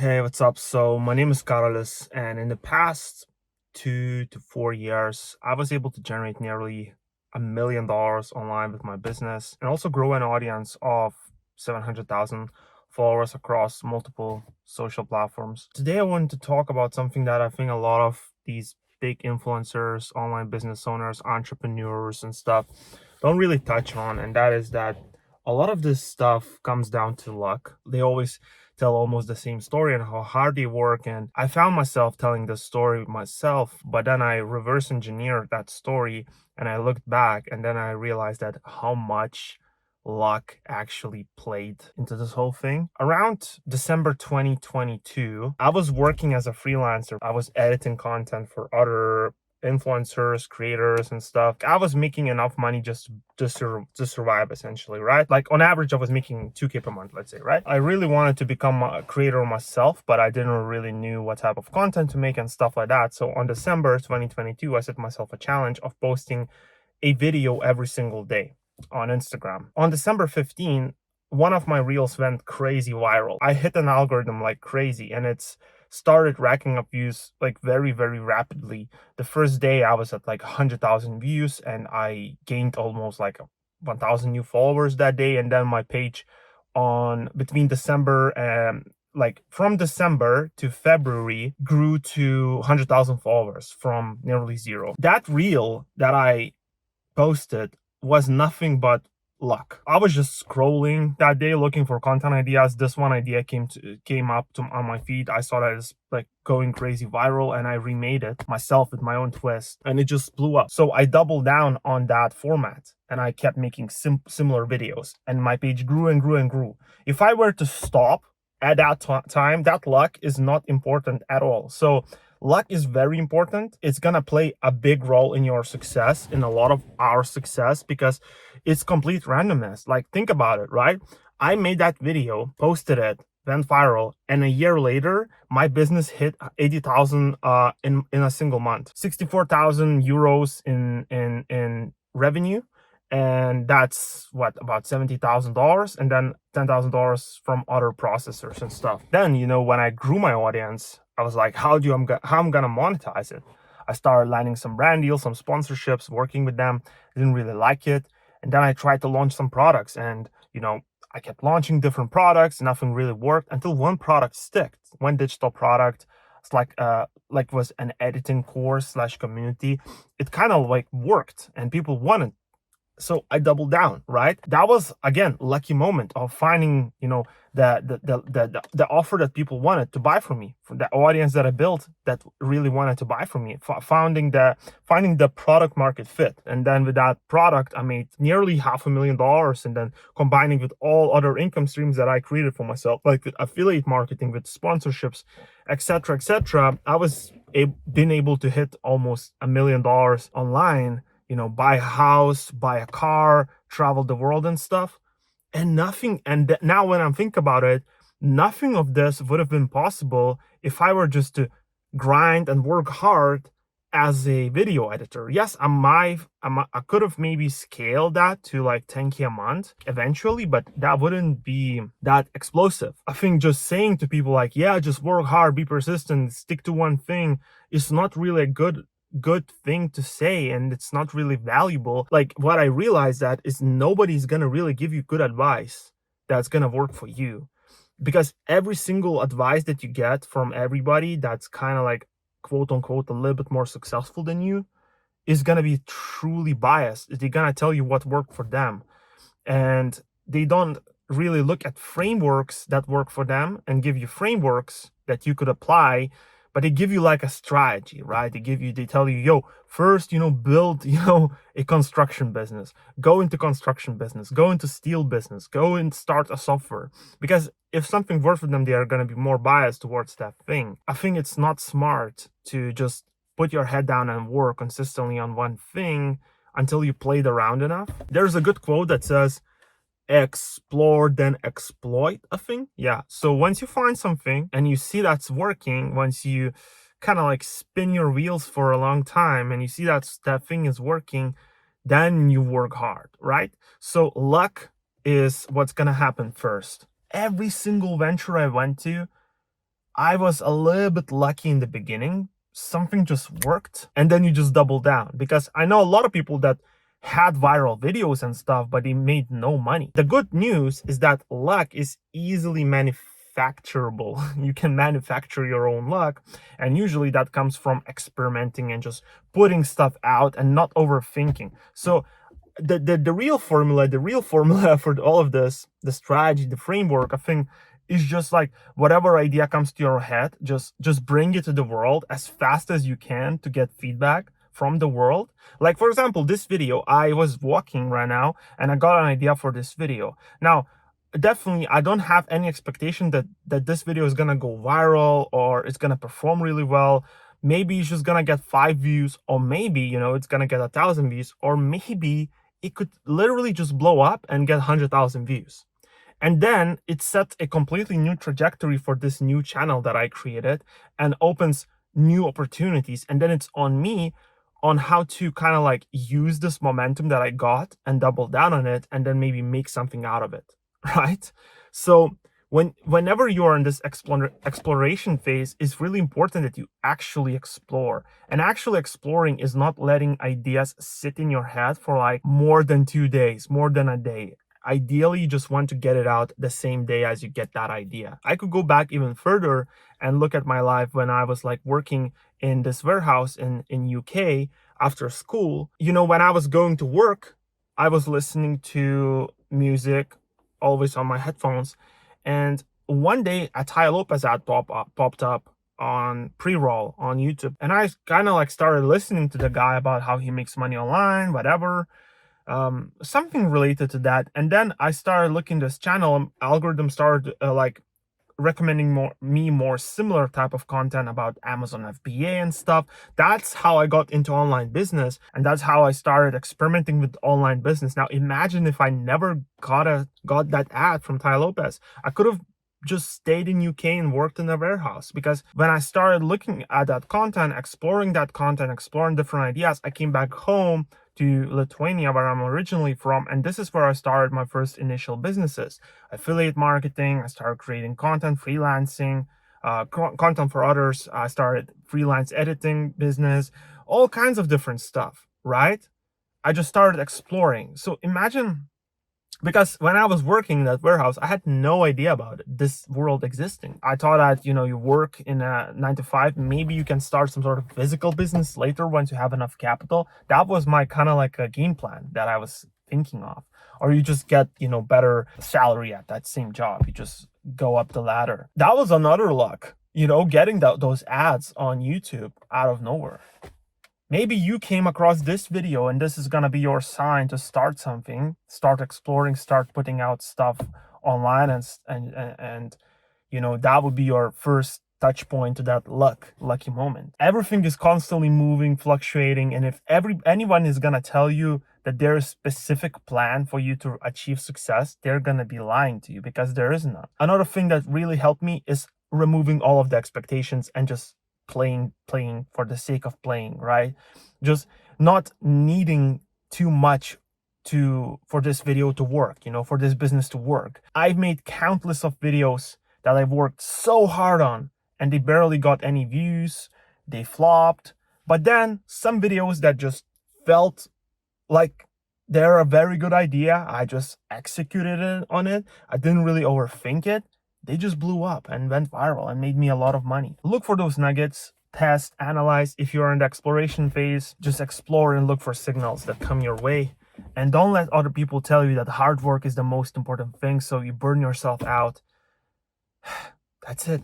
Hey, what's up? So my name is Carlos, and in the past 2 to 4 years, I was able to generate nearly $1 million online with my business and also grow an audience of 700,000 followers across multiple social platforms. Today, I wanted to talk about something that I think a lot of these big influencers, online business owners, entrepreneurs, and stuff don't really touch on, and that is that a lot of this stuff comes down to luck. They always tell almost the same story and how hard they work. And I found myself telling the story myself, but then I reverse engineered that story and I looked back and then I realized that how much luck actually played into this whole thing. Around December 2022, I was working as a freelancer. I was editing content for other influencers, creators, and stuff. I was making enough money just to survive, essentially, right? Like on average, I was making 2K per month, let's say, right? I really wanted to become a creator myself, but I didn't really knew what type of content to make and stuff like that. So on December 2022, I set myself a challenge of posting a video every single day on Instagram. On December 15, one of my reels went crazy viral. I hit an algorithm like crazy and it's started racking up views like very, very rapidly. The first day I was at like 100,000 views and I gained almost like 1,000 new followers that day. And then my page on between December and like from December to February grew to 100,000 followers from nearly zero. That reel that I posted was nothing but luck. I was just scrolling that day looking for content ideas. This one idea came up on my feed. I saw that it's like going crazy viral and I remade it myself with my own twist and it just blew up. So I doubled down on that format and I kept making similar videos and my page grew and grew and grew. If I were to stop at that time, that luck is not important at all. So luck is very important. It's gonna play a big role in your success, in a lot of our success, because it's complete randomness. Like, think about it, right? I made that video, posted it, went viral, and a year later, my business hit 80,000 in a single month, 64,000 euros in revenue. And that's what, about $70,000, and then $10,000 from other processors and stuff. Then, when I grew my audience, I was like, how I'm gonna monetize it? I started landing some brand deals, some sponsorships, working with them. I didn't really like it. And then I tried to launch some products and, I kept launching different products. Nothing really worked until one product sticked, one digital product. It's like was an editing course slash community. It kind of like worked and people wanted, so I doubled down, right? That was again lucky moment of finding, the offer that people wanted to buy from me, from the audience that I built that really wanted to buy from me, finding the product market fit. And then with that product, I made nearly $500,000, and then combining with all other income streams that I created for myself, like with affiliate marketing, with sponsorships, etc., etc., I was been able to hit almost $1 million online, buy a house, buy a car, travel the world and stuff. And nothing, and now when I think about it, nothing of this would have been possible if I were just to grind and work hard as a video editor. Yes, I could have maybe scaled that to like 10K a month eventually, but that wouldn't be that explosive. I think just saying to people like, yeah, just work hard, be persistent, stick to one thing is not really a good thing to say, and it's not really valuable. Like, what I realized that is nobody's gonna really give you good advice that's gonna work for you, because every single advice that you get from everybody that's kind of like quote unquote a little bit more successful than you is gonna be truly biased. They're gonna tell you what worked for them, and they don't really look at frameworks that work for them and give you frameworks that you could apply, but they give you like a strategy, right? They tell you, yo, first, build, a construction business, go into construction business, go into steel business, go and start a software. Because if something works for them, they are going to be more biased towards that thing. I think it's not smart to just put your head down and work consistently on one thing until you played around enough. There's a good quote that says, explore then exploit a thing. Yeah, so once you find something and you see that's working, once you kind of like spin your wheels for a long time and you see that thing is working, then you work hard, right? So luck is what's gonna happen first. Every single venture I went to, I was a little bit lucky in the beginning. Something just worked, and then you just double down. Because I know a lot of people that had viral videos and stuff, but they made no money. The good news is that luck is easily manufacturable. You can manufacture your own luck, and usually that comes from experimenting and just putting stuff out and not overthinking. So the real formula for all of this, the strategy, the framework, I think, is just like whatever idea comes to your head, just bring it to the world as fast as you can to get feedback from the world. Like, for example, this video, I was walking right now and I got an idea for this video. Now, definitely, I don't have any expectation that this video is gonna go viral or it's gonna perform really well. Maybe it's just gonna get 5 views, or maybe, it's gonna get 1,000 views, or maybe it could literally just blow up and get 100,000 views. And then it sets a completely new trajectory for this new channel that I created and opens new opportunities. And then it's on me on how to kind of like use this momentum that I got and double down on it, and then maybe make something out of it, right? So whenever you are in this exploration phase, it's really important that you actually explore. And actually exploring is not letting ideas sit in your head for like more than 2 days, more than a day. Ideally, you just want to get it out the same day as you get that idea. I could go back even further and look at my life when I was like working in this warehouse in UK after school. When I was going to work, I was listening to music always on my headphones. And one day a Tai Lopez ad popped up on pre-roll on YouTube. And I kind of like started listening to the guy about how he makes money online, whatever. Something related to that. And then I started looking this channel, algorithm started like recommending more similar type of content about Amazon FBA and stuff. That's how I got into online business, and that's how I started experimenting with online business. Now imagine if I never got that ad from Tai Lopez. I could have just stayed in UK and worked in a warehouse, because when I started looking at that content, exploring different ideas, I came back home to Lithuania, where I'm originally from, and this is where I started my first initial businesses. Affiliate marketing, I started creating content, freelancing, content for others. I started freelance editing business, all kinds of different stuff, right? I just started exploring. So imagine, because when I was working in that warehouse, I had no idea about this world existing. I thought that, you work in a 9 to 5, maybe you can start some sort of physical business later once you have enough capital. That was my kind of like a game plan that I was thinking of. Or you just get, better salary at that same job. You just go up the ladder. That was another luck, getting those ads on YouTube out of nowhere. Maybe you came across this video and this is going to be your sign to start something, start exploring, start putting out stuff online, and that would be your first touch point to that lucky moment. Everything is constantly moving, fluctuating, and if anyone is going to tell you that there is a specific plan for you to achieve success, they're going to be lying to you, because there is none. Another thing that really helped me is removing all of the expectations and just playing for the sake of playing, right? Just not needing too much for this video to work, for this business to work. I've made countless of videos that I've worked so hard on, and they barely got any views, they flopped. But then some videos that just felt like they're a very good idea, I just executed on it, I didn't really overthink it, they just blew up and went viral and made me a lot of money. Look for those nuggets, test, analyze. If you're in the exploration phase, just explore and look for signals that come your way. And don't let other people tell you that hard work is the most important thing, so you burn yourself out. That's it.